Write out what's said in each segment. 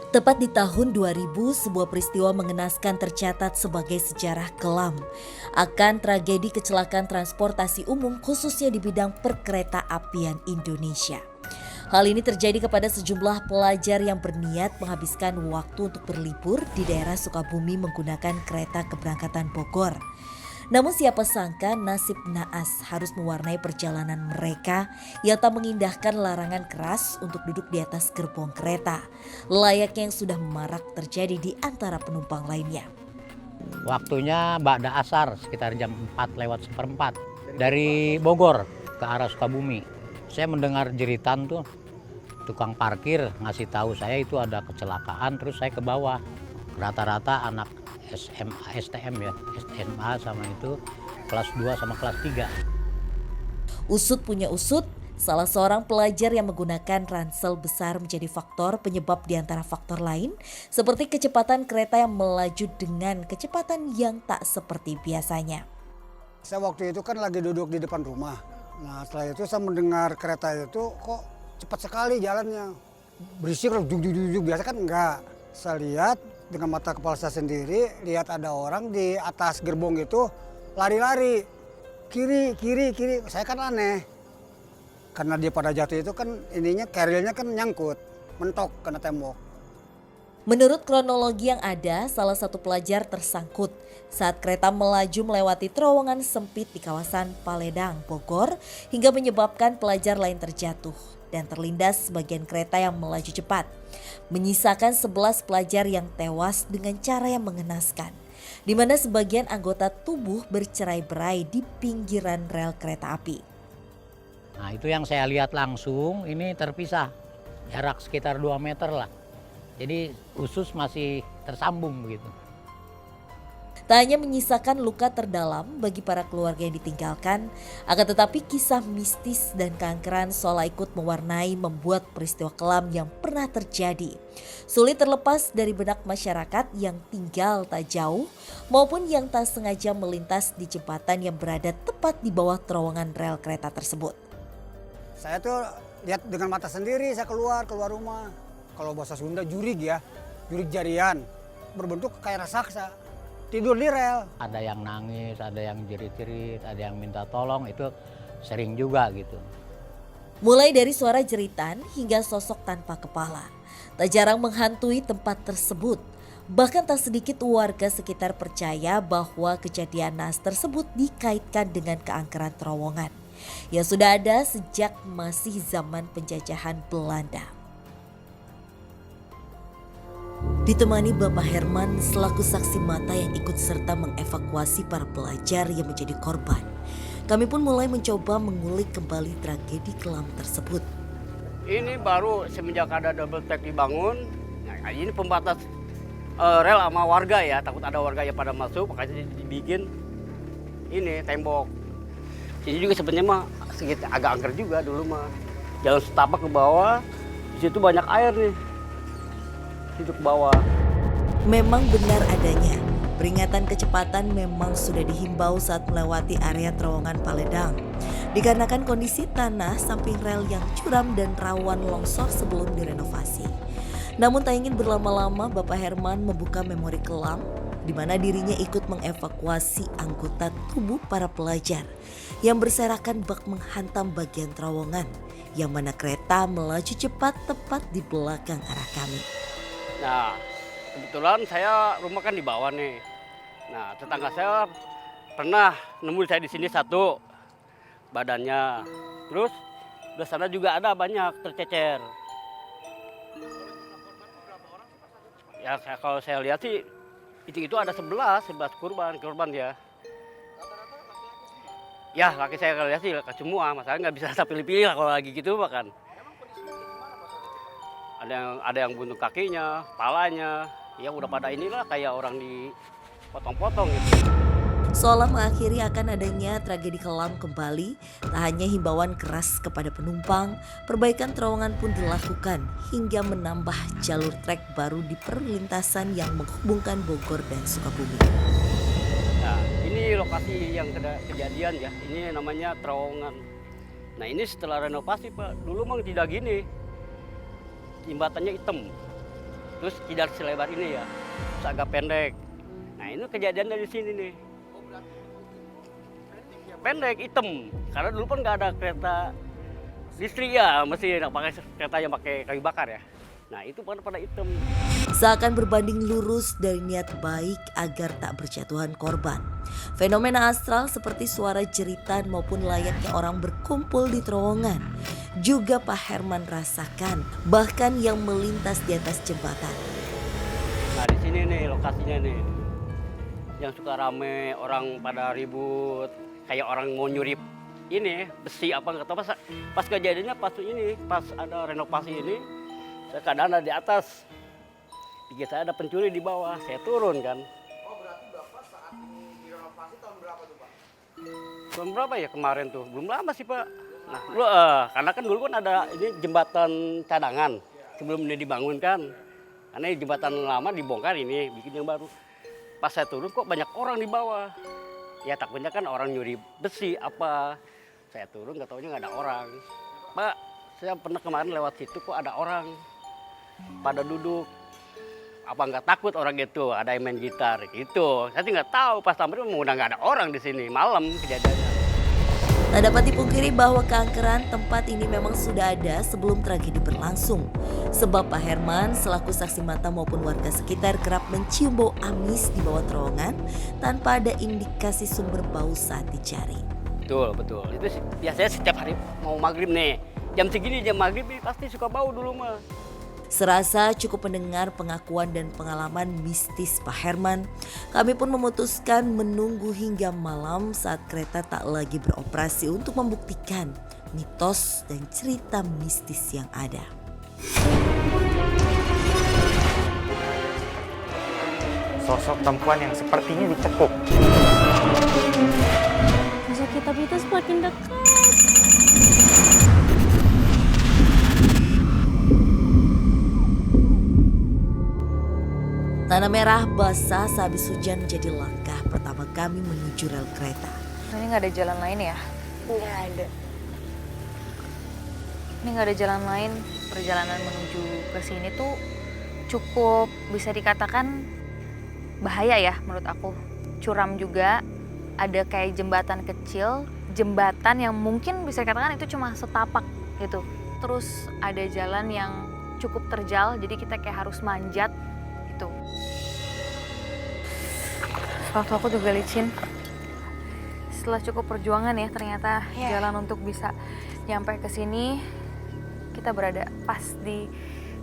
Tepat di tahun 2000, sebuah peristiwa mengenaskan tercatat sebagai sejarah kelam akan tragedi kecelakaan transportasi umum khususnya di bidang perkereta apian Indonesia. Hal ini terjadi kepada sejumlah pelajar yang berniat menghabiskan waktu untuk berlibur di daerah Sukabumi menggunakan kereta keberangkatan Bogor. Namun siapa sangka nasib naas harus mewarnai perjalanan mereka yang tak mengindahkan larangan keras untuk duduk di atas gerbong kereta, layaknya yang sudah marak terjadi di antara penumpang lainnya. Waktunya ba'da asar sekitar jam 4 lewat seperempat dari Bogor ke arah Sukabumi. Saya mendengar jeritan tuh tukang parkir ngasih tahu saya itu ada kecelakaan, terus saya ke bawah. Rata-rata anak SMA, STM ya, SMA sama itu kelas 2 sama kelas 3. Usut punya usut, salah seorang pelajar yang menggunakan ransel besar menjadi faktor penyebab di antara faktor lain, seperti kecepatan kereta yang melaju dengan kecepatan yang tak seperti biasanya. Saya waktu itu kan lagi duduk di depan rumah. Nah setelah itu saya mendengar kereta itu kok cepat sekali jalannya. Berisik, juk biasa kan enggak. Saya lihat dengan mata kepala saya sendiri, lihat ada orang di atas gerbong itu lari-lari. Kiri. Saya kan aneh. Karena dia pada jatuh itu kan ininya kerilnya kan nyangkut, mentok kena tembok. Menurut kronologi yang ada, salah satu pelajar tersangkut saat kereta melaju melewati terowongan sempit di kawasan Paledang, Bogor, hingga menyebabkan pelajar lain terjatuh dan terlindas sebagian kereta yang melaju cepat, menyisakan 11 pelajar yang tewas dengan cara yang mengenaskan, di mana sebagian anggota tubuh bercerai-berai di pinggiran rel kereta api. Nah itu yang saya lihat langsung, ini terpisah, jarak sekitar 2 meter lah. Jadi usus masih tersambung begitu. Tak hanya menyisakan luka terdalam bagi para keluarga yang ditinggalkan, akan tetapi kisah mistis dan keangkeran seolah ikut mewarnai membuat peristiwa kelam yang pernah terjadi sulit terlepas dari benak masyarakat yang tinggal tak jauh maupun yang tak sengaja melintas di jembatan yang berada tepat di bawah terowongan rel kereta tersebut. Saya tuh lihat dengan mata sendiri, saya keluar rumah. Kalau bahasa Sunda jurig ya, jurig jarian, berbentuk kayak raksasa, tidur di rel. Ada yang nangis, ada yang jerit-jerit, ada yang minta tolong, itu sering juga gitu. Mulai dari suara jeritan hingga sosok tanpa kepala, tak jarang menghantui tempat tersebut. Bahkan tak sedikit warga sekitar percaya bahwa kejadian naas tersebut dikaitkan dengan keangkeran terowongan yang sudah ada sejak masih zaman penjajahan Belanda. Ditemani Bapak Herman selaku saksi mata yang ikut serta mengevakuasi para pelajar yang menjadi korban, kami pun mulai mencoba mengulik kembali tragedi kelam tersebut. Ini baru semenjak ada double track dibangun, nah ini pembatas rel sama warga ya, takut ada warga yang pada masuk, makanya dibikin ini tembok. Ini juga sebenarnya mah sedikit agak angker juga dulu mah. Jalan setapak ke bawah, di situ banyak air nih. Situ ke bawah. Memang benar adanya, peringatan kecepatan memang sudah dihimbau saat melewati area terowongan Paledang. Dikarenakan kondisi tanah samping rel yang curam dan rawan longsor sebelum direnovasi. Namun tak ingin berlama-lama, Bapak Herman membuka memori kelam di mana dirinya ikut mengevakuasi anggota tubuh para pelajar yang berserakan bak menghantam bagian terowongan yang mana kereta melaju cepat tepat di belakang arah kami. Nah, kebetulan saya rumah kan di bawah nih. Nah, tetangga saya pernah nemu saya di sini satu badannya. Terus di sana juga ada banyak tercecer. Ya, kalau saya lihat sih itu ada 11 korban ya. Ya, laki saya kalau lihat sih semua, masalahnya nggak bisa pilih-pilih lah kalau lagi gitu bahkan. Ada yang buntung kakinya, palanya, ya udah pada inilah kayak orang dipotong-potong gitu. Seolah mengakhiri akan adanya tragedi kelam kembali, tak hanya himbauan keras kepada penumpang, perbaikan terowongan pun dilakukan hingga menambah jalur trek baru di perlintasan yang menghubungkan Bogor dan Sukabumi. Nah, ini lokasi yang kejadian ya, ini namanya terowongan. Nah ini setelah renovasi Pak, dulu memang tidak gini. Jembatannya hitam. terus tidak selebar ini ya, terus agak pendek. Nah ini kejadian dari sini nih. Pendek, hitam. Karena dulu kan nggak ada kereta listrik ya, mesti pakai kereta yang pakai kayu bakar ya. Nah itu pada hitam. Seakan berbanding lurus dari niat baik agar tak berjatuhan korban. Fenomena astral seperti suara jeritan maupun layaknya orang berkumpul di terowongan juga Pak Herman rasakan, bahkan yang melintas di atas jembatan. Nah di sini nih lokasinya nih, yang suka rame orang pada ribut, kayak orang mau nyuri ini besi apa nggak tahu. Pas kejadiannya pas ada renovasi ini, saya kadang ada di atas, pikir saya ada pencuri di bawah, saya turun kan. Oh berarti Bapak saat ini direnovasi tahun berapa tuh Pak? Tahun berapa ya kemarin tuh? Belum lama sih Pak. Nah, karena kan dulu kan ada ini jembatan cadangan sebelum ini dibangun kan. Karena ini jembatan lama dibongkar ini, bikin yang baru. Pas saya turun kok banyak orang di bawah. Ya takutnya kan orang nyuri besi apa. Saya turun nggak taunya nggak ada orang. Pak, saya pernah kemarin lewat situ kok ada orang pada duduk. Apa nggak takut orang itu ada yang main gitar gitu. Saya sih nggak tahu pas sampai udah nggak ada orang di sini malam kejadiannya. Tak dapat dipungkiri bahwa keangkeran tempat ini memang sudah ada sebelum tragedi berlangsung. Sebab Pak Herman selaku saksi mata maupun warga sekitar kerap mencium bau amis di bawah terowongan tanpa ada indikasi sumber bau saat dicari. Betul. Itu biasanya setiap hari mau maghrib nih. Jam segini jam maghrib nih pasti suka bau dulu mah. Serasa cukup mendengar pengakuan dan pengalaman mistis Pak Herman, kami pun memutuskan menunggu hingga malam saat kereta tak lagi beroperasi untuk membuktikan mitos dan cerita mistis yang ada. Sosok perempuan yang sepertinya dicekuk. Sosok hitam itu semakin dekat. Tanah merah basah sehabis hujan menjadi langkah pertama kami menuju rel kereta. Ini nggak ada jalan lain ya? Nggak ada. Ini nggak ada jalan lain. Perjalanan menuju ke sini tuh cukup bisa dikatakan bahaya ya menurut aku. Curam juga, ada kayak jembatan kecil, jembatan yang mungkin bisa dikatakan itu cuma setapak gitu. Terus ada jalan yang cukup terjal, jadi kita kayak harus manjat gitu. Waktu aku juga licin. Setelah cukup perjuangan ya ternyata jalan untuk bisa nyampe ke sini. Kita berada pas di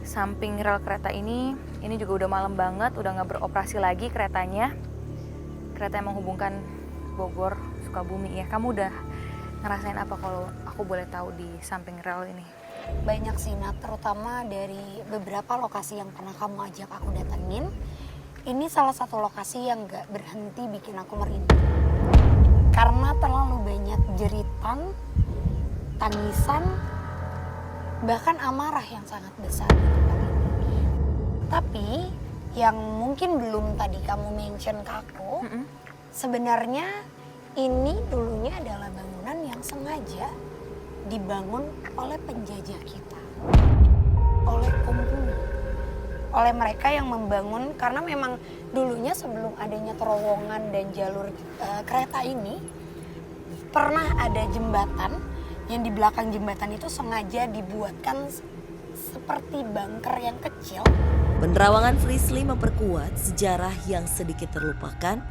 samping rel kereta ini. Ini juga udah malam banget, udah nggak beroperasi lagi keretanya. Kereta yang menghubungkan Bogor, Sukabumi ya. Kamu udah ngerasain apa kalau aku boleh tahu di samping rel ini? Banyak sih, Nat, terutama dari beberapa lokasi yang pernah kamu ajak aku datengin. Ini salah satu lokasi yang gak berhenti bikin aku merinding. Karena terlalu banyak jeritan, tangisan, bahkan amarah yang sangat besar di tempat ini. Tapi yang mungkin belum tadi kamu mention ke aku, sebenarnya ini dulunya adalah bangunan yang sengaja dibangun oleh penjajah kita, oleh Kompuni, oleh mereka yang membangun, karena memang dulunya sebelum adanya terowongan dan jalur kereta ini pernah ada jembatan yang di belakang jembatan itu sengaja dibuatkan seperti bunker yang kecil. Penerawangan Frisly memperkuat sejarah yang sedikit terlupakan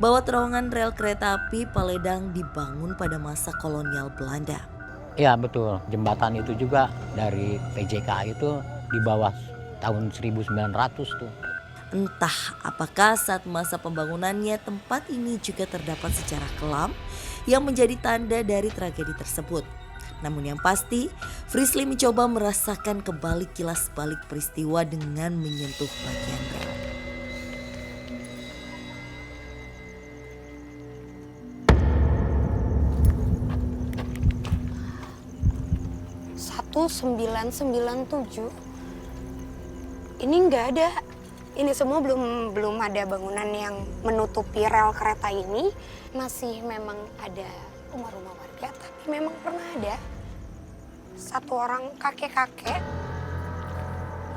bahwa terowongan rel kereta api Paledang dibangun pada masa kolonial Belanda. Iya betul, jembatan itu juga dari PJK itu di bawah tahun 1900 tuh. Entah apakah saat masa pembangunannya tempat ini juga terdapat sejarah kelam yang menjadi tanda dari tragedi tersebut. Namun yang pasti, Frisly mencoba merasakan kebalik kilas balik peristiwa dengan menyentuh bagian rel. Ini nggak ada. Ini semua belum ada bangunan yang menutupi rel kereta ini. Masih memang ada rumah-rumah warga, tapi memang pernah ada satu orang kakek-kakek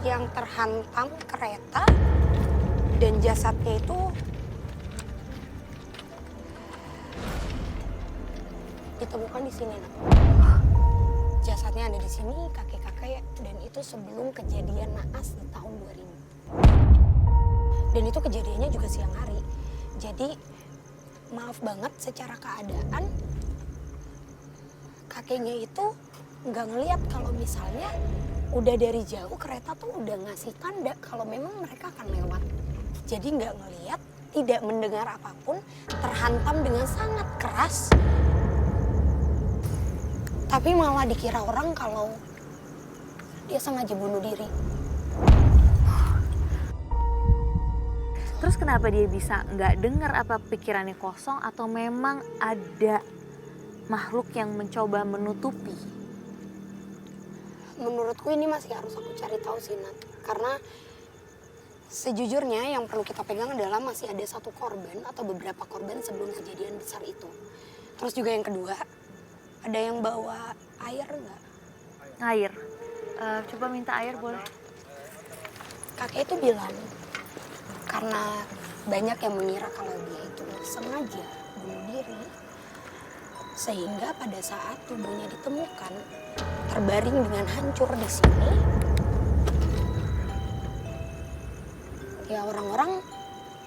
yang terhantam kereta dan jasadnya itu ditemukan di sini, Nat. Jasadnya ada di sini, kakek-kakek, dan itu sebelum kejadian naas di tahun 2000. Dan itu kejadiannya juga siang hari. Jadi maaf banget secara keadaan kakeknya itu nggak ngelihat kalau misalnya udah dari jauh kereta tuh udah ngasih tanda kalau memang mereka akan lewat. Jadi nggak ngelihat, tidak mendengar apapun, terhantam dengan sangat keras. Tapi malah dikira orang kalau dia sengaja bunuh diri. Terus kenapa dia bisa nggak dengar, apa pikirannya kosong atau memang ada makhluk yang mencoba menutupi? Menurutku ini masih harus aku cari tahu sih, Nat. Karena sejujurnya yang perlu kita pegang adalah masih ada satu korban atau beberapa korban sebelum kejadian besar itu. Terus juga yang kedua, ada yang bawa air nggak? Air. Coba minta air boleh? Kakek itu bilang, karena banyak yang mengira kalau dia itu sengaja bunuh diri, sehingga pada saat tubuhnya ditemukan terbaring dengan hancur di sini, ya orang-orang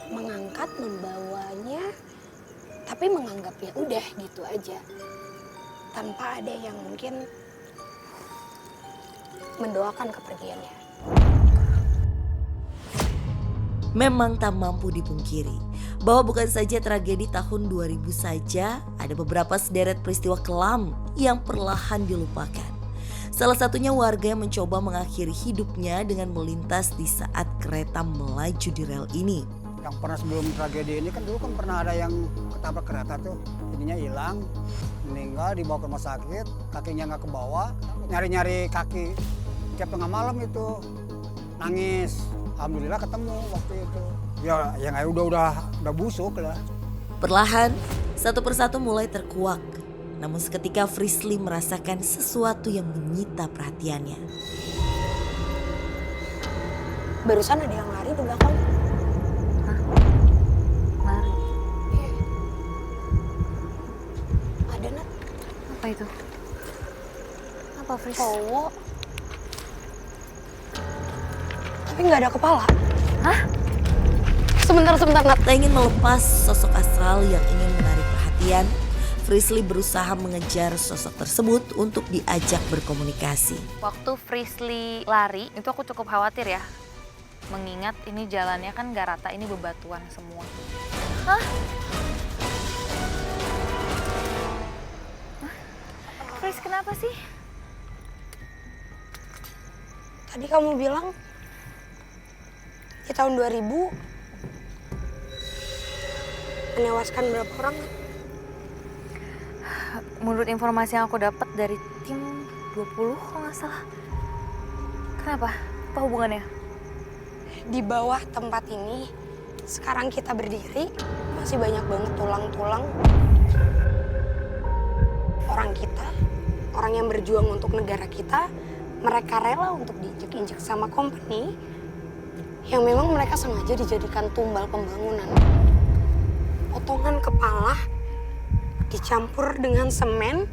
mengangkat, membawanya, tapi menganggap ya udah gitu aja, tanpa ada yang mungkin mendoakan kepergiannya. Memang tak mampu dipungkiri bahwa bukan saja tragedi tahun 2000 saja, ada beberapa sederet peristiwa kelam yang perlahan dilupakan. Salah satunya warga yang mencoba mengakhiri hidupnya dengan melintas di saat kereta melaju di rel ini. Yang pernah sebelum tragedi ini kan dulu kan pernah ada yang ketabrak kereta tuh, jadinya hilang, meninggal, dibawa ke rumah sakit, kakinya nggak kebawa, nyari-nyari kaki tiap tengah malam itu, nangis. Alhamdulillah ketemu waktu itu. Ya yang udah busuk lah. Perlahan, satu persatu mulai terkuak. Namun seketika Frisly merasakan sesuatu yang menyita perhatiannya. Barusan ada yang lari di belakang. Hah? Lari? Iya. Ada, Nat. Apa itu? Apa, Fris? Cowok. Tapi nggak ada kepala. Hah? Sebentar, Nat. Tak ingin melepas sosok astral yang ingin menarik perhatian, Frisly berusaha mengejar sosok tersebut untuk diajak berkomunikasi. Waktu Frisly lari, itu aku cukup khawatir ya. Mengingat ini jalannya kan gak rata, ini bebatuan semua. Hah? Fris, kenapa sih? Tadi kamu bilang di tahun 2000 menewaskan berapa orang? Menurut informasi yang aku dapat dari tim 20 kalau nggak salah. Kenapa? Apa hubungannya? Di bawah tempat ini sekarang kita berdiri masih banyak banget tulang-tulang orang kita, orang yang berjuang untuk negara kita. Mereka rela untuk diinjek-injek sama company yang memang mereka sengaja dijadikan tumbal pembangunan. Potongan kepala dicampur dengan semen,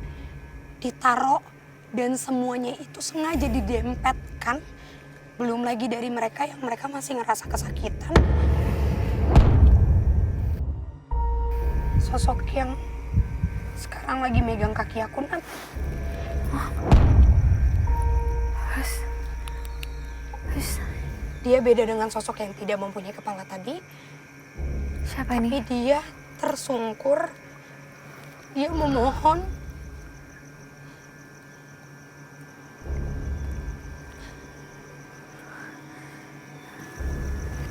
ditaruh, dan semuanya itu sengaja didempetkan. Belum lagi dari mereka yang mereka masih ngerasa kesakitan. Sosok yang sekarang lagi megang kaki aku, Nat. Dia beda dengan sosok yang tidak mempunyai kepala tadi. Siapa ini? Tapi dia tersungkur. Dia memohon.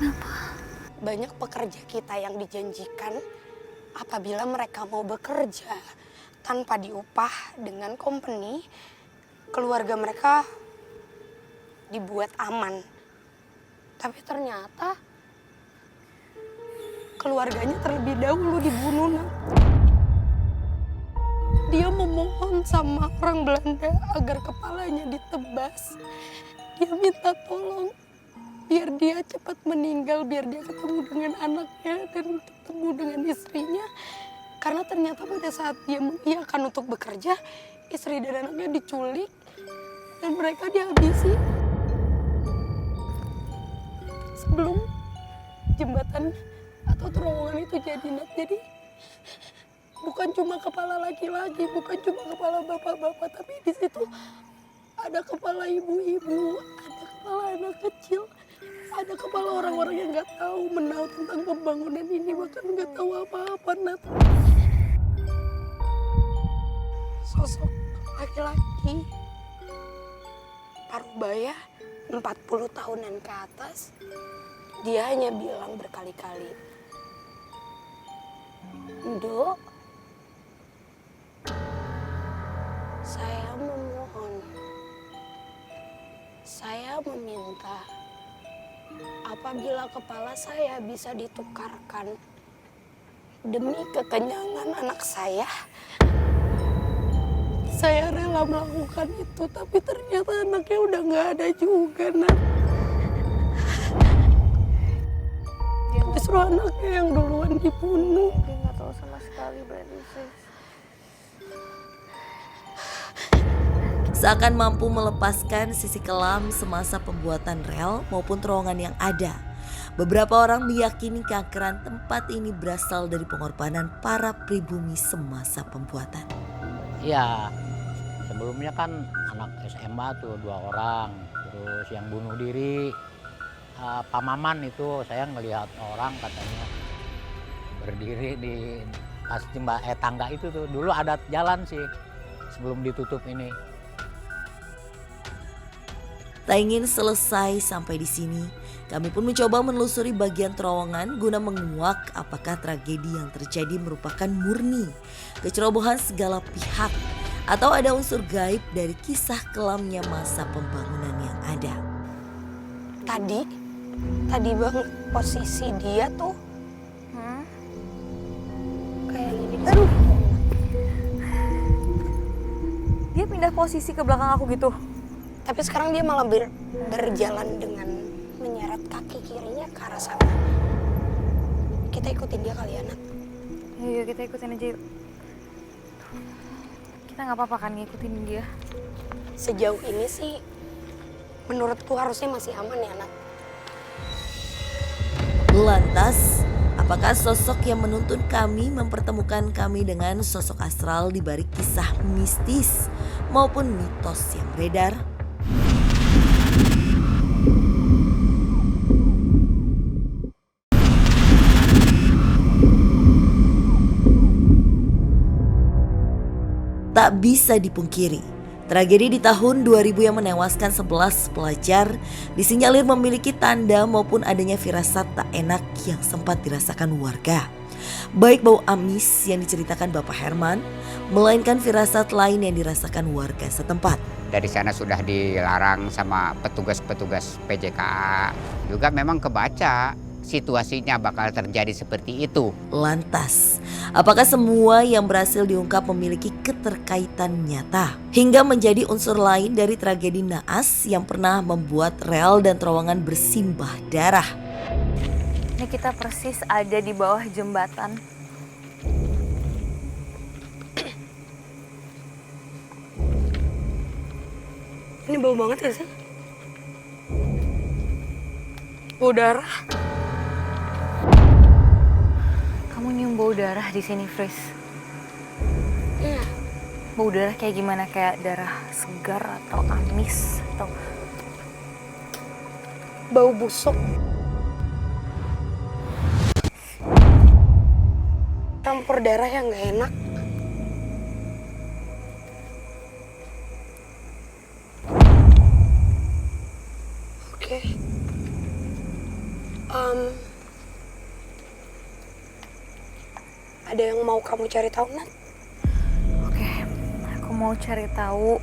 Kenapa? Banyak pekerja kita yang dijanjikan apabila mereka mau bekerja tanpa diupah dengan company, keluarga mereka dibuat aman. Tapi ternyata keluarganya terlebih dahulu dibunuh. Dia memohon sama orang Belanda agar kepalanya ditebas. dia minta tolong biar dia cepat meninggal, biar dia ketemu dengan anaknya dan ketemu dengan istrinya. Karena ternyata pada saat dia mengiyakan untuk bekerja, istri dan anaknya diculik dan mereka dihabisi. Sebelum jembatan atau terowongan itu jadi, Nat. Jadi bukan cuma kepala laki-laki, bukan cuma kepala bapak-bapak, tapi di situ ada kepala ibu-ibu, ada kepala anak kecil, ada kepala orang-orang yang nggak tahu menau tentang pembangunan ini, bahkan nggak tahu apa-apa, Nat. Sosok laki-laki parubaya 40 tahunan ke atas, dia hanya bilang berkali-kali, "Nduk, saya memohon, saya meminta apabila kepala saya bisa ditukarkan demi kekenyangan anak saya rela melakukan itu." Tapi ternyata anaknya udah nggak ada juga, Nat. Justru anaknya yang duluan dibunuh. Dia nggak tahu sama sekali berarti, sis. Seakan mampu melepaskan sisi kelam semasa pembuatan rel maupun terowongan yang ada. Beberapa orang meyakini keangkeran tempat ini berasal dari pengorbanan para pribumi semasa pembuatan. Iya, sebelumnya kan anak SMA tuh 2 orang, terus yang bunuh diri Pak Maman itu saya ngelihat orang katanya berdiri di pas tangga itu tuh. Dulu ada jalan sih sebelum ditutup ini. Tak ingin selesai sampai di sini, kami pun mencoba menelusuri bagian terowongan guna menguak apakah tragedi yang terjadi merupakan murni kecerobohan segala pihak atau ada unsur gaib dari kisah kelamnya masa pembangunan yang ada. Tadi banget posisi dia tuh kayak gini. Aduh, dia pindah posisi ke belakang aku gitu. Tapi sekarang dia malah berjalan dengan menyeret kaki kirinya ke arah sana. Kita ikutin dia kali ya, Nat. Iya, kita ikutin aja yuk. Kita nggak apa-apa kan ngikutin dia? Sejauh ini sih menurutku harusnya masih aman ya, Nat. Lantas, apakah sosok yang menuntun kami mempertemukan kami dengan sosok astral di balik kisah mistis maupun mitos yang beredar? Tak bisa dipungkiri, tragedi di tahun 2000 yang menewaskan 11 pelajar disinyalir memiliki tanda maupun adanya firasat tak enak yang sempat dirasakan warga. Baik bau amis yang diceritakan Bapak Herman, melainkan firasat lain yang dirasakan warga setempat. Dari sana sudah dilarang sama petugas-petugas PJKA. Juga memang kebaca situasinya bakal terjadi seperti itu. Lantas, apakah semua yang berhasil diungkap memiliki keterkaitan nyata hingga menjadi unsur lain dari tragedi naas yang pernah membuat rel dan terowongan bersimbah darah? Ini kita persis ada di bawah jembatan. Ini bau banget ya sih? Bau darah. Kamu nyium bau darah di sini, Fris? Iya. Bau darah kayak gimana? Kayak darah segar atau amis atau Bau busuk. Campur darah yang gak enak. Oke. Ada yang mau kamu cari tahu, Nat? Oke, aku mau cari tahu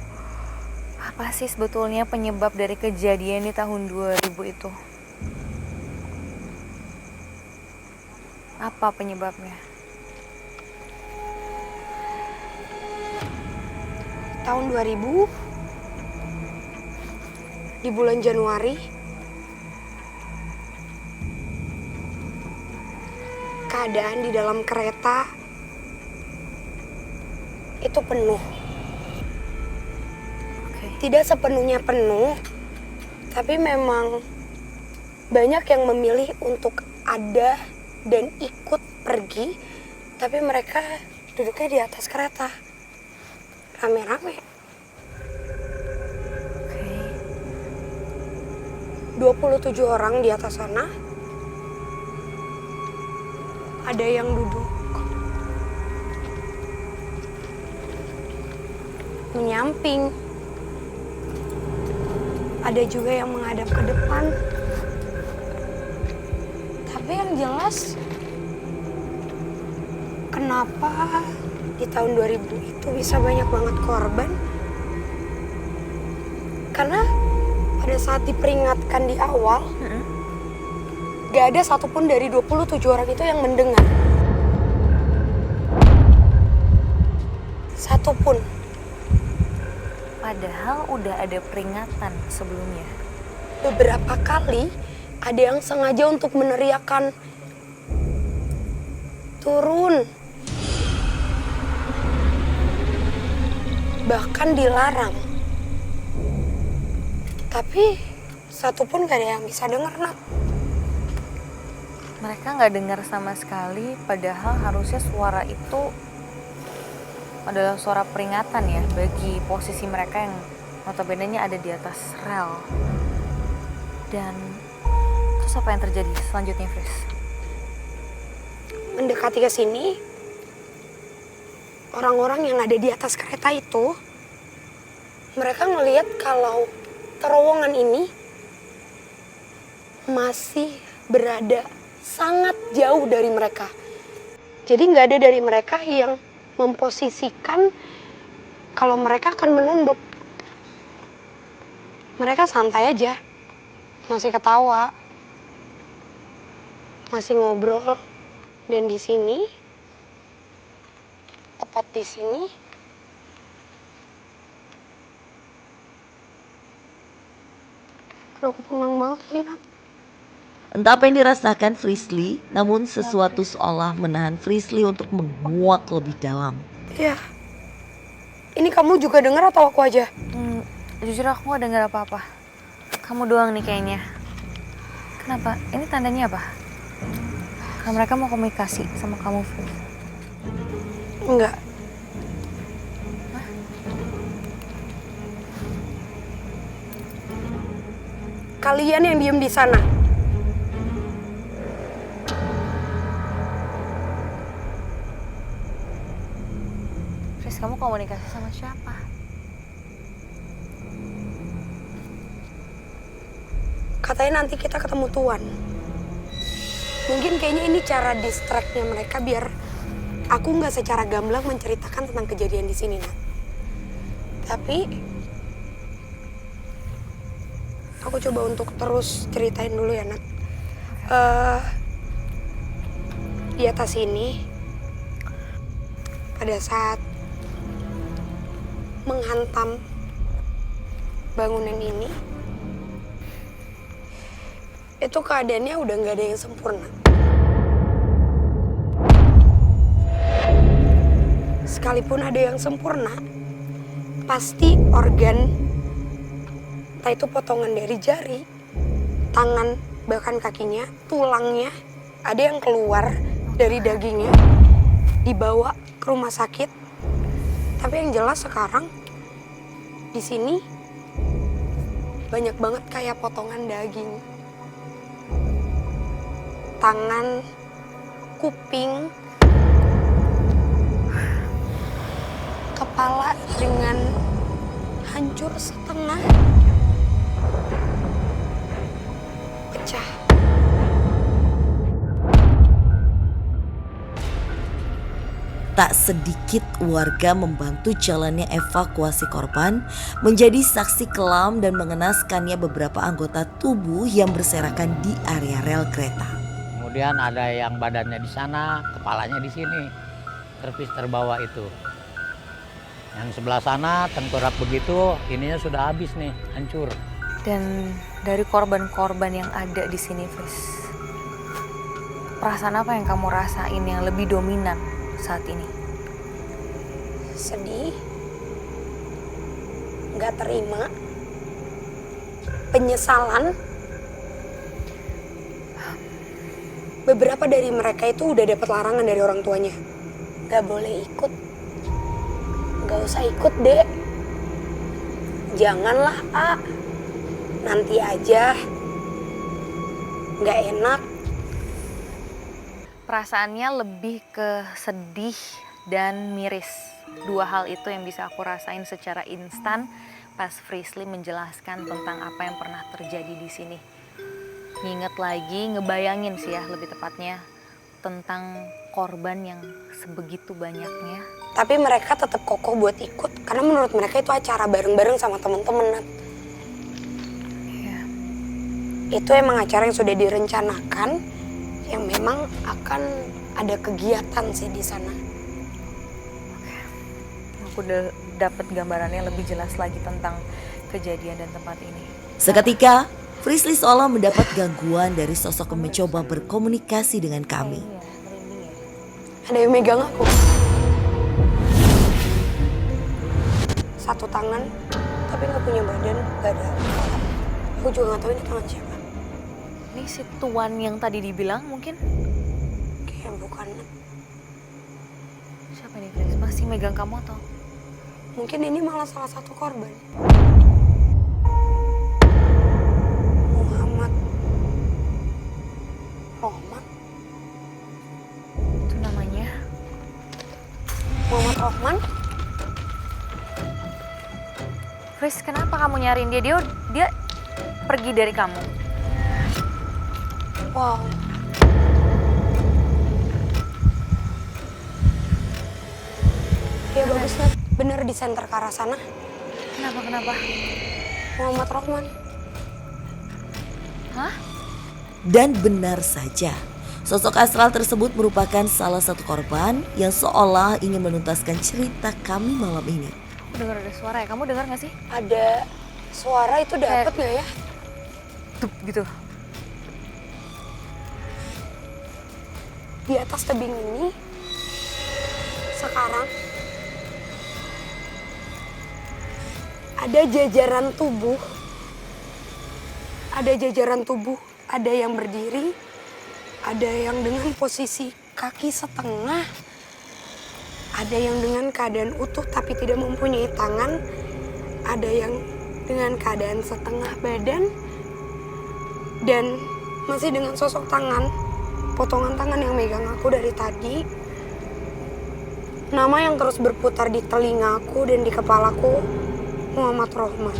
apa sih sebetulnya penyebab dari kejadian di tahun 2000 itu? Apa penyebabnya? Tahun 2000 di bulan Januari, keadaan di dalam kereta itu penuh. Oke. Tidak sepenuhnya penuh, tapi memang banyak yang memilih untuk ada dan ikut pergi, tapi mereka duduknya di atas kereta. Rame-rame. Oke. 27 orang di atas sana. Ada yang duduk menyamping. Ada juga yang menghadap ke depan. Tapi yang jelas, kenapa di tahun 2000 itu bisa banyak banget korban? Karena pada saat diperingatkan di awal, gak ada satupun dari 27 orang itu yang mendengar. Satupun. Padahal udah ada peringatan sebelumnya. Beberapa kali ada yang sengaja untuk meneriakkan, turun. Bahkan dilarang. Tapi satupun gak ada yang bisa dengar, Nat. Mereka nggak dengar sama sekali, padahal harusnya suara itu adalah suara peringatan ya bagi posisi mereka yang notabene-nya ada di atas rel. Dan terus apa yang terjadi selanjutnya, Fris? Mendekati ke sini, orang-orang yang ada di atas kereta itu, mereka ngelihat kalau terowongan ini masih berada sangat jauh dari mereka. Jadi nggak ada dari mereka yang memposisikan kalau mereka akan menunduk. Mereka santai aja, masih ketawa, masih ngobrol. Dan di sini, tepat di sini, aku pulang banget nih, Nat. Entah apa yang dirasakan Frisly, namun sesuatu seolah menahan Frisly untuk menguak lebih dalam. Iya. Ini kamu juga dengar atau aku aja? Jujur aku nggak dengar apa-apa. Kamu doang nih kayaknya. Kenapa? Ini tandanya apa? Kalau mereka mau komunikasi sama kamu, Fris? Enggak. Kalian yang diem di sana. Fris, kamu komunikasi sama siapa? Katanya nanti kita ketemu Tuan. Mungkin kayaknya ini cara distract-nya mereka biar aku nggak secara gamblang menceritakan tentang kejadian di sini, Nat. Tapi aku coba untuk terus ceritain dulu ya, Nat. Di atas ini, pada saat menghantam bangunan ini, itu keadaannya udah nggak ada yang sempurna. Sekalipun ada yang sempurna, pasti organ, entah itu potongan dari jari, tangan, bahkan kakinya, tulangnya, ada yang keluar dari dagingnya, dibawa ke rumah sakit. Tapi yang jelas sekarang, di sini banyak banget kayak potongan daging. Tangan, kuping, kepala dengan hancur setengah, pecah. Tak sedikit warga membantu jalannya evakuasi korban, menjadi saksi kelam dan mengenaskannya beberapa anggota tubuh yang berserakan di area rel kereta. Kemudian ada yang badannya di sana, kepalanya di sini, terpis terbawa itu. Yang sebelah sana tengkorak begitu, ininya sudah habis nih, hancur. Dan dari korban-korban yang ada di sini, Fris, perasaan apa yang kamu rasain yang lebih dominan saat ini? Sedih, nggak terima, penyesalan. Beberapa dari mereka itu udah dapat larangan dari orang tuanya. Gak boleh ikut. Gak usah ikut, Dek. Janganlah, A. Nanti aja. Gak enak. Perasaannya lebih ke sedih dan miris. Dua hal itu yang bisa aku rasain secara instan pas Frisly menjelaskan tentang apa yang pernah terjadi di sini. Nginget lagi, ngebayangin sih ya lebih tepatnya tentang korban yang sebegitu banyaknya. Tapi mereka tetap kokoh buat ikut karena menurut mereka itu acara bareng-bareng sama temen-temen, Nat. Iya. Itu emang acara yang sudah direncanakan, yang memang akan ada kegiatan sih di sana. Aku udah dapat gambarannya lebih jelas lagi tentang kejadian dan tempat ini. Seketika, Frisly seolah mendapat gangguan dari sosok yang mencoba berkomunikasi dengan kami. Ada yang megang aku. Satu tangan, tapi nggak punya badan, nggak ada. Aku juga nggak tahu ini tangan siapa. Ini si Tuan yang tadi dibilang mungkin? Kayak bukan. Siapa nih, Fris? Masih megang kamu atau? Mungkin ini malah salah satu korban. Muhammad Rohman. Itu namanya? Muhammad Rohman. Fris, kenapa kamu nyariin dia? Dia pergi dari kamu. Wow. Ya bagus, Nat. Bener di center ke arah sana. Kenapa? Muhammad Rohman. Hah? Dan benar saja, sosok astral tersebut merupakan salah satu korban yang seolah ingin menuntaskan cerita kami malam ini. Aku dengar ada suara ya. Kamu dengar nggak sih? Ada suara itu dapet nggak ya? Tup gitu. Di atas tebing ini sekarang ada jajaran tubuh. Ada yang berdiri, ada yang dengan posisi kaki setengah, ada yang dengan keadaan utuh tapi tidak mempunyai tangan, ada yang dengan keadaan setengah badan, dan masih dengan sosok tangan, potongan tangan yang megang aku dari tadi. Nama yang terus berputar di telingaku dan di kepalaku, Muhammad Rohman.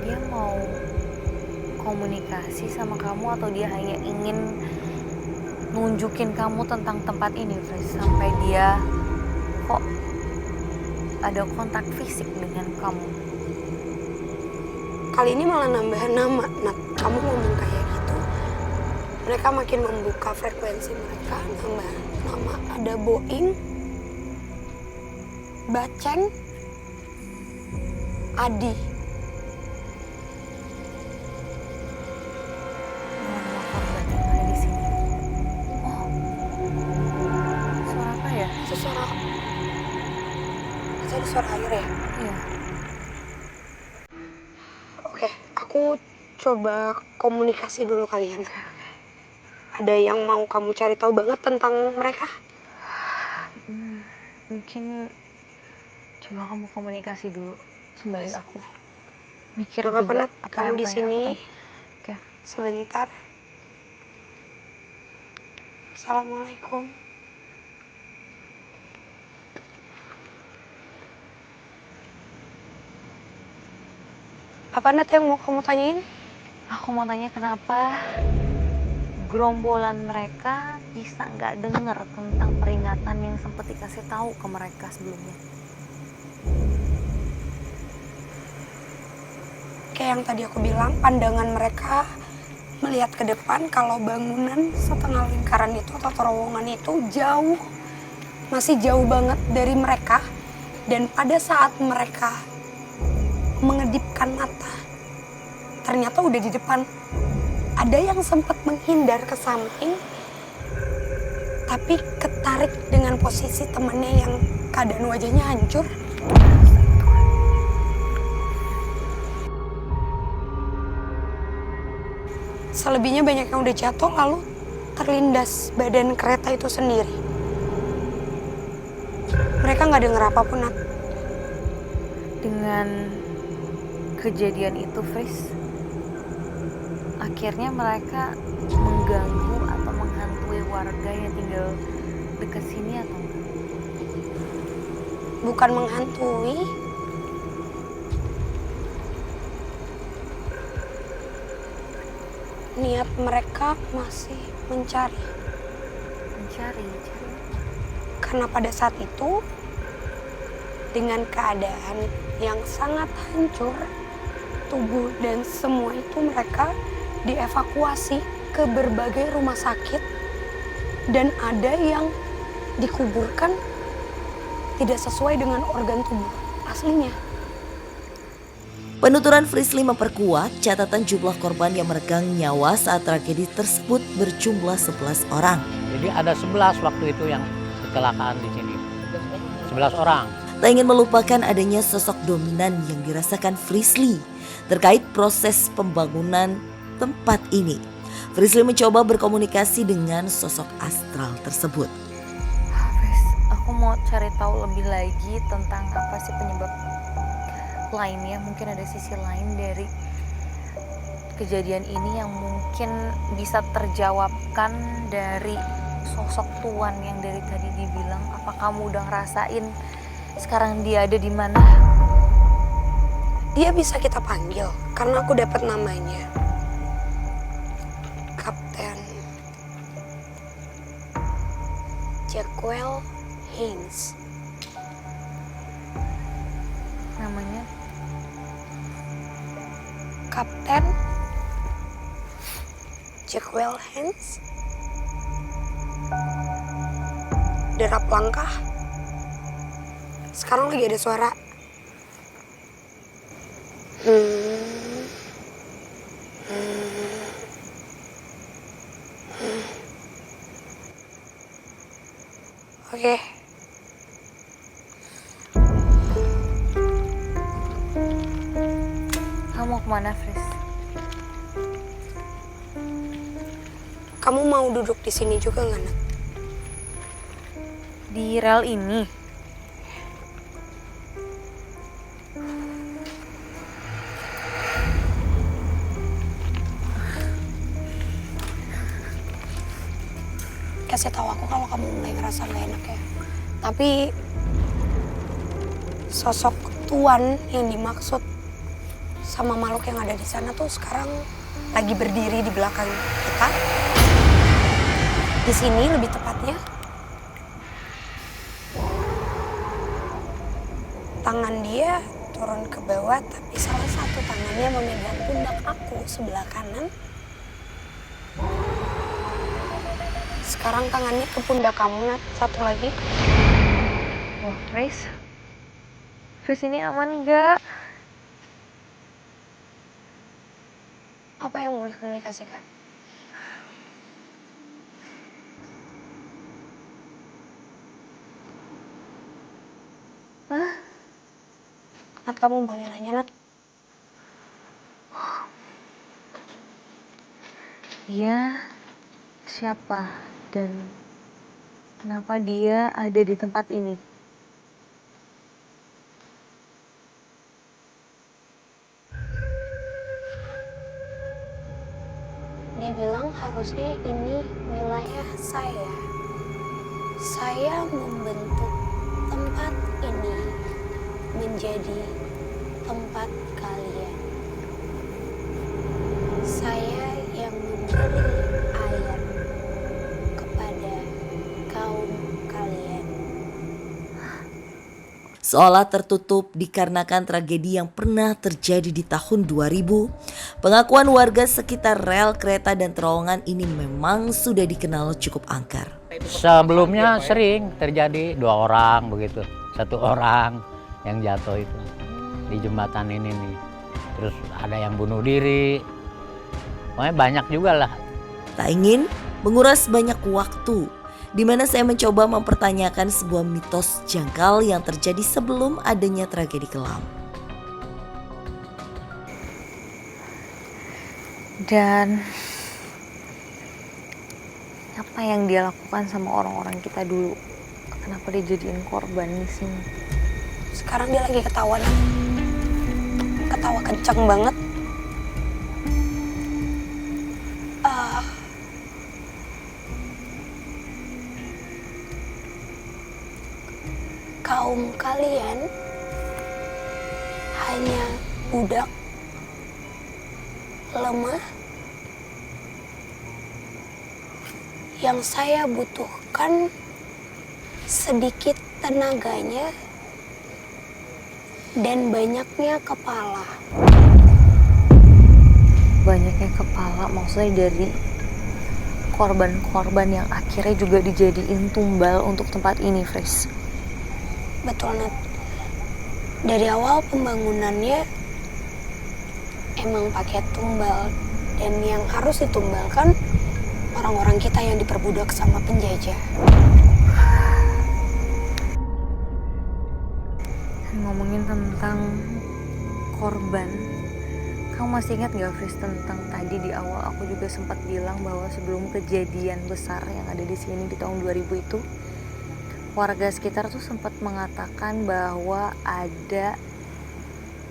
Dia mau komunikasi sama kamu atau dia hanya ingin nunjukin kamu tentang tempat ini, Fris? Sampai dia kok ada kontak fisik dengan kamu. Kali ini malah nambahan nama, Nat. Kamu ngomong kayak gitu. Mereka makin membuka frekuensi mereka, nambah nama. Ada Boeing, Baceng, Adi. Nama korban yang ada di sini. Oh, suara apa ya? Itu suara... Itu ada suara air ya? Iya. Oke, aku coba komunikasi dulu kalian. Ada yang mau kamu cari tahu banget tentang mereka? Mungkin coba kamu komunikasi dulu sembari aku mikir Gak apa-apa, juga Nat. Kamu di yang sini aku tahu. Oke. sebentar. Assalamualaikum. Apa, Nat, yang mau kamu tanyain? Aku mau tanya kenapa gerombolan mereka bisa nggak dengar tentang peringatan yang sempat dikasih tahu ke mereka sebelumnya. Kayak yang tadi aku bilang, pandangan mereka melihat ke depan kalau bangunan setengah lingkaran itu atau terowongan itu jauh, masih jauh banget dari mereka. Dan pada saat mereka mengedipkan mata, ternyata udah di depan. Ada yang sempat menghindar ke samping, tapi ketarik dengan posisi temannya yang keadaan wajahnya hancur. Selebihnya banyak yang udah jatuh lalu terlindas badan kereta itu sendiri. Mereka nggak dengar apapun, Nat. Dengan kejadian itu, Fris, akhirnya mereka mengganggu atau menghantui warga yang tinggal dekat sini atau enggak? Bukan menghantui, niat mereka masih mencari. Mencari. Karena pada saat itu, dengan keadaan yang sangat hancur, tubuh dan semua itu mereka dievakuasi ke berbagai rumah sakit dan ada yang dikuburkan tidak sesuai dengan organ tubuh aslinya. Penuturan Frisly memperkuat catatan jumlah korban yang meregang nyawa saat tragedi tersebut berjumlah 11 orang. Jadi ada 11 waktu itu yang kecelakaan di sini. 11 orang. Tak ingin melupakan adanya sosok dominan yang dirasakan Frisly terkait proses pembangunan tempat ini. Frisly mencoba berkomunikasi dengan sosok astral tersebut. Fris, aku mau cari tahu lebih lagi tentang apa sih penyebab lainnya. Mungkin ada sisi lain dari kejadian ini yang mungkin bisa terjawabkan dari sosok Tuan yang dari tadi dibilang. Apa kamu udah ngerasain sekarang dia ada di mana? Dia bisa kita panggil karena aku dapat namanya. Kapten Jacquel Haynes. Namanya Kapten Jacquel Haynes. Derap langkah. Sekarang lagi ada suara. Oke. kamu kemana, Fris? Kamu mau duduk di sini juga nggak, Nat? Di rel ini. Kasih tahu aku kalau kamu mulai ngerasa gak enak ya. Tapi sosok Tuan yang dimaksud sama makhluk yang ada di sana tuh sekarang lagi berdiri di belakang kita. Di sini lebih tepatnya. Tangan dia turun ke bawah, tapi salah satu tangannya memegang pundak aku sebelah kanan. Sekarang tangannya ke pundak kamu, Nat. Satu lagi. Wah, Fris. Fris ini aman nggak? Apa yang mau dikomunikasikan? Hah? Nat, kamu boleh nanya, Nat? Dia siapa dan kenapa dia ada di tempat ini? Dia bilang harusnya ini wilayah saya. Saya membentuk tempat ini menjadi tempat kalian. Saya yang memberi air kepada kaum kalian. Seolah tertutup dikarenakan tragedi yang pernah terjadi di tahun 2000, pengakuan warga sekitar rel kereta dan terowongan ini memang sudah dikenal cukup angker. Sebelumnya sering terjadi 2 orang begitu, 1 orang. yang jatuh itu di jembatan ini nih. Terus ada yang bunuh diri, pokoknya banyak juga lah. Tak ingin menguras banyak waktu, di mana saya mencoba mempertanyakan sebuah mitos janggal yang terjadi sebelum adanya tragedi kelam. Dan apa yang dia lakukan sama orang-orang kita dulu? Kenapa dia jadiin korban di sini? Sekarang dia lagi ketawa kenceng banget. Kaum kalian hanya budak, lemah, yang saya butuhkan sedikit tenaganya dan banyaknya kepala. Banyaknya kepala maksudnya dari korban-korban yang akhirnya juga dijadiin tumbal untuk tempat ini, Fris. Betul, Nat. Dari awal pembangunannya emang pakai tumbal, dan yang harus ditumbalkan orang-orang kita yang diperbudak sama penjajah. Ngomongin tentang korban, kamu masih ingat gak, Fris, tentang tadi di awal aku juga sempat bilang bahwa sebelum kejadian besar yang ada di sini di tahun 2000 itu, warga sekitar tuh sempat mengatakan bahwa ada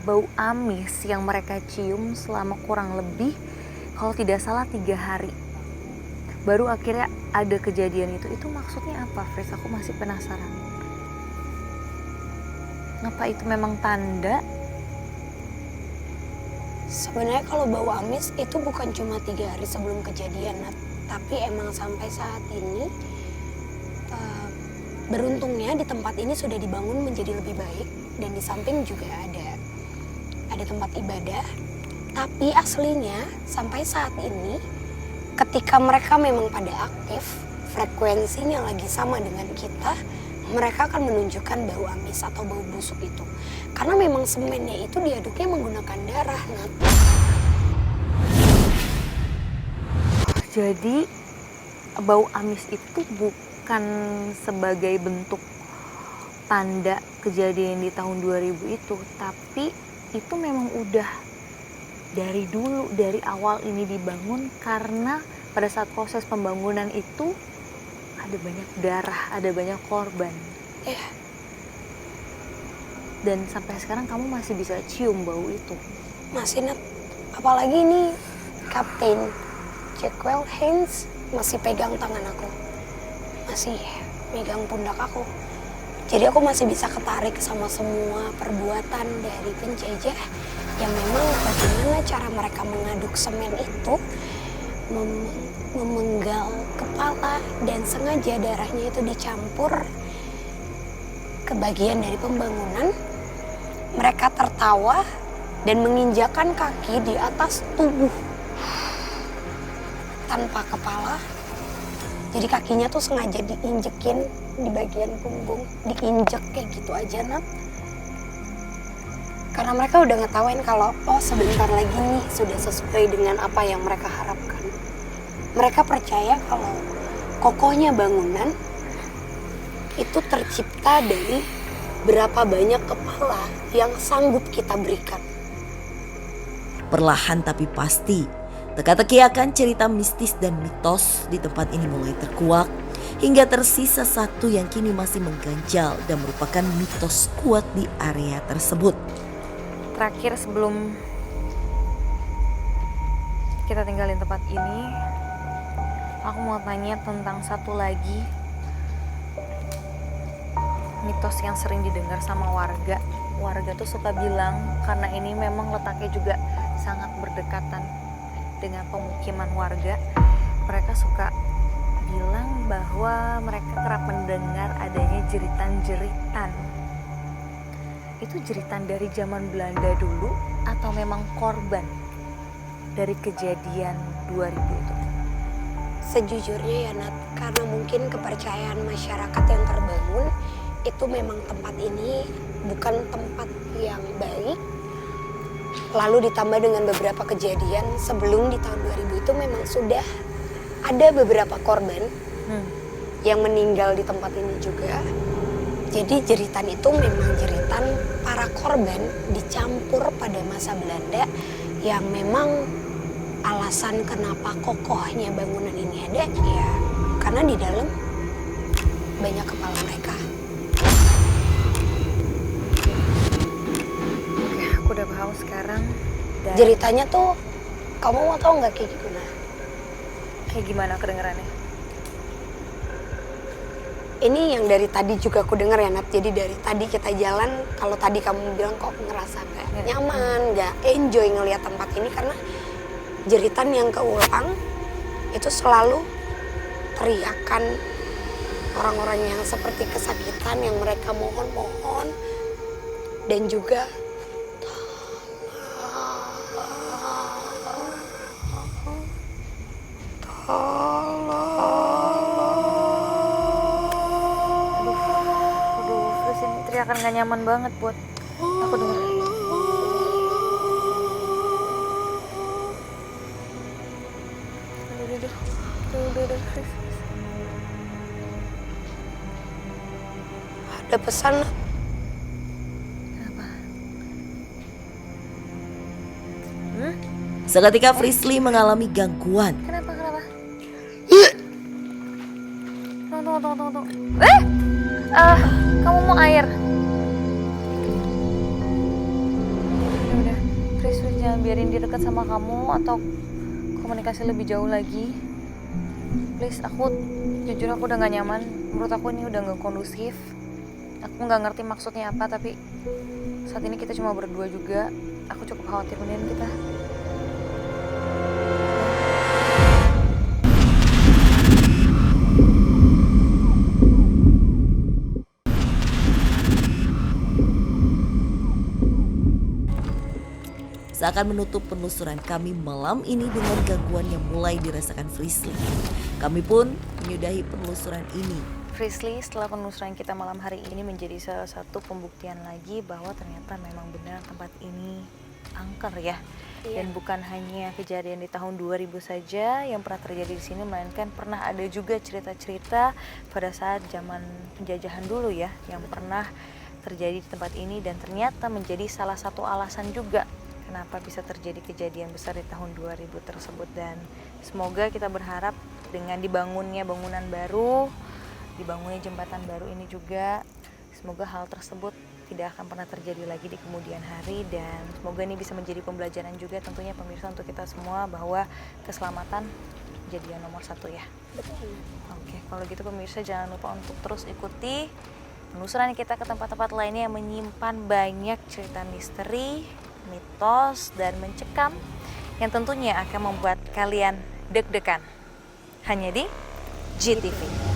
bau amis yang mereka cium selama kurang lebih, kalau tidak salah 3 hari. Baru akhirnya ada kejadian itu. Itu maksudnya apa, Fris? Aku masih penasaran. Apa itu memang tanda? Sebenarnya kalau bau amis itu bukan cuma 3 hari sebelum kejadian, Nat. Tapi emang sampai saat ini beruntungnya di tempat ini sudah dibangun menjadi lebih baik, dan di samping juga ada tempat ibadah. Tapi aslinya sampai saat ini ketika mereka memang pada aktif, frekuensinya lagi sama dengan kita, mereka akan menunjukkan bau amis atau bau busuk itu. Karena memang semennya itu diaduknya menggunakan darah, Nat. Jadi bau amis itu bukan sebagai bentuk tanda kejadian di tahun 2000 itu, tapi itu memang udah dari dulu, dari awal ini dibangun, karena pada saat proses pembangunan itu ada banyak darah, ada banyak korban. Iya. Dan sampai sekarang kamu masih bisa cium bau itu. Masih, Nat. Apalagi ini Kapten Jackwell Haynes masih pegang tangan aku, masih megang pundak aku. Jadi aku masih bisa ketarik sama semua perbuatan dari penjajah yang memang bagaimana cara mereka mengaduk semen itu, memenggal kepala, dan sengaja darahnya itu dicampur ke bagian dari pembangunan. Mereka tertawa dan menginjakan kaki di atas tubuh tanpa kepala. Jadi kakinya tuh sengaja diinjekin di bagian punggung, diinjek kayak gitu aja, Nat. Karena mereka udah ngetawain kalau sebentar lagi nih sudah sesuai dengan apa yang mereka harapkan. Mereka percaya kalau kokohnya bangunan itu tercipta dari berapa banyak kepala yang sanggup kita berikan. Perlahan tapi pasti, teka-teki akan cerita mistis dan mitos di tempat ini mulai terkuak, hingga tersisa satu yang kini masih mengganjal dan merupakan mitos kuat di area tersebut. Terakhir sebelum kita tinggalin tempat ini, aku mau tanya tentang satu lagi mitos yang sering didengar sama warga. Warga tuh suka bilang, karena ini memang letaknya juga sangat berdekatan dengan pemukiman warga, mereka suka bilang bahwa mereka kerap mendengar adanya jeritan-jeritan. Itu jeritan dari zaman Belanda dulu atau memang korban dari kejadian 2000 itu? Sejujurnya ya, Nat, karena mungkin kepercayaan masyarakat yang terbangun, itu memang tempat ini bukan tempat yang baik. Lalu ditambah dengan beberapa kejadian sebelum di tahun 2000 itu memang sudah ada beberapa korban yang meninggal di tempat ini juga. Jadi jeritan itu memang jeritan para korban dicampur pada masa Belanda yang memang alasan kenapa kokohnya bangunan ini ada ya karena di dalam banyak kepala mereka. Oke, aku udah paham sekarang. Dan Ceritanya tuh kamu mau tahu nggak kayak gimana? kayak gimana kedengerannya? Ini yang dari tadi juga aku dengar ya Nat. Jadi dari tadi kita jalan, kalau tadi kamu bilang kok ngerasa nggak nyaman, nggak enjoy ngelihat tempat ini karena jeritan yang keulang itu selalu teriakan orang-orang yang seperti kesakitan yang mereka mohon-mohon dan juga Aduh, terus ini teriakan gak nyaman banget buat aku denger. Udah, Chris. ada pesan. Kenapa? Seketika Frisly mengalami gangguan. Kenapa? Tunggu. Kamu mau air? Udah, Chris, jangan biarin dia dekat sama kamu atau komunikasi lebih jauh lagi. Please, jujur aku udah gak nyaman. Menurut aku ini udah gak kondusif. Aku gak ngerti maksudnya apa, tapi saat ini kita cuma berdua juga. Aku cukup khawatir mendingan kita. Seakan menutup penelusuran kami malam ini dengan gangguan yang mulai dirasakan Frisly. Kami pun menyudahi penelusuran ini. Frisly, setelah penelusuran kita malam hari ini menjadi salah satu pembuktian lagi bahwa ternyata memang benar tempat ini angker ya. Dan bukan hanya kejadian di tahun 2000 saja yang pernah terjadi di sini, melainkan pernah ada juga cerita-cerita pada saat zaman penjajahan dulu ya, yang pernah terjadi di tempat ini dan ternyata menjadi salah satu alasan juga kenapa bisa terjadi kejadian besar di tahun 2000 tersebut. Dan semoga kita berharap dengan dibangunnya bangunan baru, dibangunnya jembatan baru ini juga, semoga hal tersebut tidak akan pernah terjadi lagi di kemudian hari. Dan semoga ini bisa menjadi pembelajaran juga tentunya pemirsa untuk kita semua bahwa keselamatan jadi yang nomor satu ya. Betul. Oke, kalau gitu pemirsa jangan lupa untuk terus ikuti penelusuran kita ke tempat-tempat lainnya yang menyimpan banyak cerita misteri, mitos, dan mencekam yang tentunya akan membuat kalian deg-degan. Hanya di GTV.